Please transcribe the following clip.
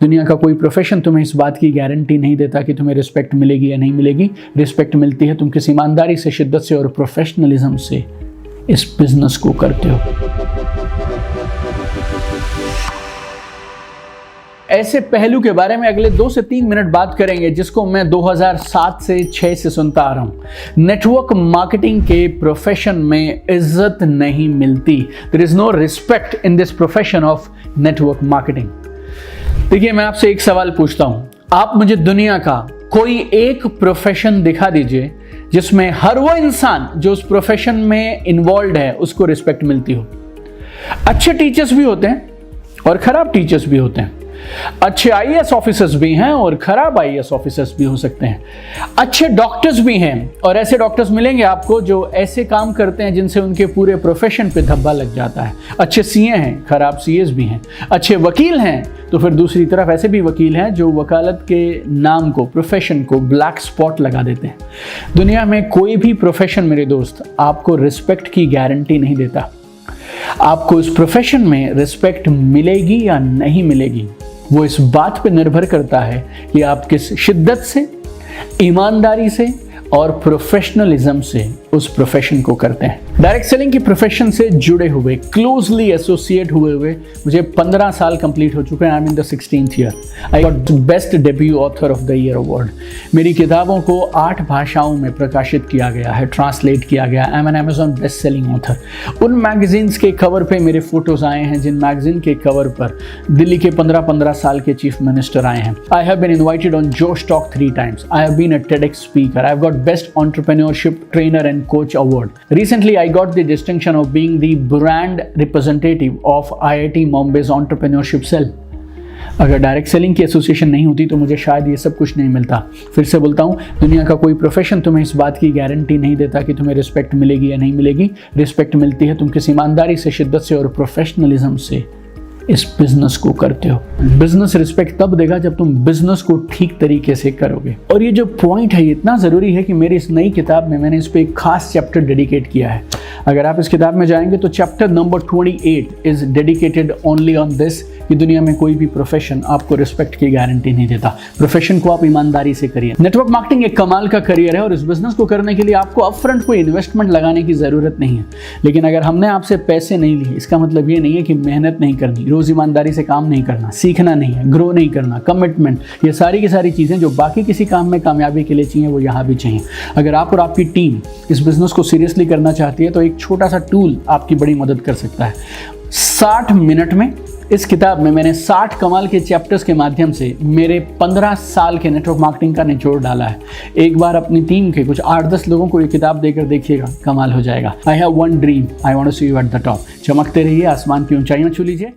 दुनिया का कोई प्रोफेशन तुम्हें इस बात की गारंटी नहीं देता कि तुम्हें रिस्पेक्ट मिलेगी या नहीं मिलेगी। रिस्पेक्ट मिलती है तुम किस ईमानदारी से, शिद्दत से और प्रोफेशनलिज्म से इस बिजनेस को करते हो। ऐसे पहलू के बारे में अगले 2 से 3 मिनट बात करेंगे जिसको मैं 2007 से 6 से सुनता आ रहा हूं। नेटवर्क मार्केटिंग के प्रोफेशन में इज्जत नहीं मिलती। There is no respect in this profession of network marketing. देखिए, मैं आपसे एक सवाल पूछता हूं, आप मुझे दुनिया का कोई एक प्रोफेशन दिखा दीजिए जिसमें हर वो इंसान जो उस प्रोफेशन में इन्वॉल्व है उसको रिस्पेक्ट मिलती हो। अच्छे टीचर्स भी होते हैं और खराब टीचर्स भी होते हैं। अच्छे आईएएस ऑफिसर्स भी हैं और खराब आईएएस ऑफिसर्स भी हो सकते हैं। अच्छे डॉक्टर्स भी हैं और ऐसे डॉक्टर्स मिलेंगे आपको जो ऐसे काम करते हैं जिनसे उनके पूरे प्रोफेशन पे धब्बा लग जाता है। अच्छे सीए हैं, खराब सीएस भी हैं। अच्छे वकील हैं तो फिर दूसरी तरफ ऐसे भी वकील हैं जो वकालत के नाम को, प्रोफेशन को ब्लैक स्पॉट लगा देते हैं। दुनिया में कोई भी प्रोफेशन मेरे दोस्त आपको रिस्पेक्ट की गारंटी नहीं देता। आपको इस प्रोफेशन में रिस्पेक्ट मिलेगी या नहीं मिलेगी वो इस बात पर निर्भर करता है कि आप किस शिद्दत से, ईमानदारी से और प्रोफेशनलिज्म से उस प्रोफेशन को करते हैं। डायरेक्ट सेलिंग की प्रोफेशन से जुड़े हुए, क्लोजली एसोसिएट हुए मुझे 15 साल कंप्लीट हो चुके हैं। I am in the 16th year. I got best debut author of the year award. मेरी किताबों को 8 भाषाओं में प्रकाशित किया गया है, ट्रांसलेट किया गया। I am an Amazon best selling author. उन मैगजीन्स के कवर पे मेरे फोटोज आए हैं जिन मैगजीन के कवर पर दिल्ली के 15 साल के चीफ मिनिस्टर आए हैं। I have been invited on Josh talk 3 times। I have been a TEDx speaker. I have got best entrepreneurship trainer and coach award. Recently, I got the distinction of being the brand representative of IIT Bombay's entrepreneurship cell. अगर direct selling की association नहीं होती तो मुझे शायद ये सब कुछ नहीं मिलता। फिर से बोलता हूँ, दुनिया का कोई प्रोफेशन तुम्हें इस बात की गारंटी नहीं देता कि तुम्हें रिस्पेक्ट मिलेगी या नहीं मिलेगी। रिस्पेक्ट मिलती है तुम किस ईमानदारी से, शिद्दत से और प्रोफेशनलिज्म से इस बिजनेस को करते हो। बिजनेस रिस्पेक्ट तब देगा जब तुम बिजनेस को ठीक तरीके से करोगे। और ये जो पॉइंट है ये इतना ज़रूरी है कि मेरी इस नई किताब में मैंने इस पर एक खास चैप्टर डेडिकेट किया है। अगर आप इस किताब में जाएंगे तो chapter number 28 is dedicated only on this कि दुनिया में कोई भी प्रोफेशन आपको रिस्पेक्ट की गारंटी नहीं देता। प्रोफेशन को आप ईमानदारी से करिए। नेटवर्क मार्केटिंग एक कमाल का करियर है और इस बिजनेस को करने के लिए आपको अपफ्रंट कोई इन्वेस्टमेंट लगाने की ज़रूरत नहीं है। लेकिन अगर हमने आपसे पैसे नहीं लिए इसका मतलब ये नहीं है कि मेहनत नहीं करनी, रोज ईमानदारी से काम नहीं करना, सीखना नहीं है, ग्रो नहीं करना, कमिटमेंट, ये सारी की सारी चीज़ें जो बाकी किसी काम में कामयाबी के लिए चाहिए वो यहाँ भी चाहिए। अगर आप और आपकी टीम इस बिजनेस को सीरियसली करना चाहती है तो एक छोटा सा टूल आपकी बड़ी मदद कर सकता है। 60 मिनट में इस किताब में मैंने 60 कमाल के चैप्टर्स के माध्यम से मेरे 15 साल के नेटवर्क मार्केटिंग का निचोड़ डाला है। एक बार अपनी टीम के कुछ 8-10 लोगों को ये किताब देकर देखिएगा, कमाल हो जाएगा। I have one dream, I want to see you at the top. चमकते रहिए, आसमान की ऊंचाइयों छू लीजिए।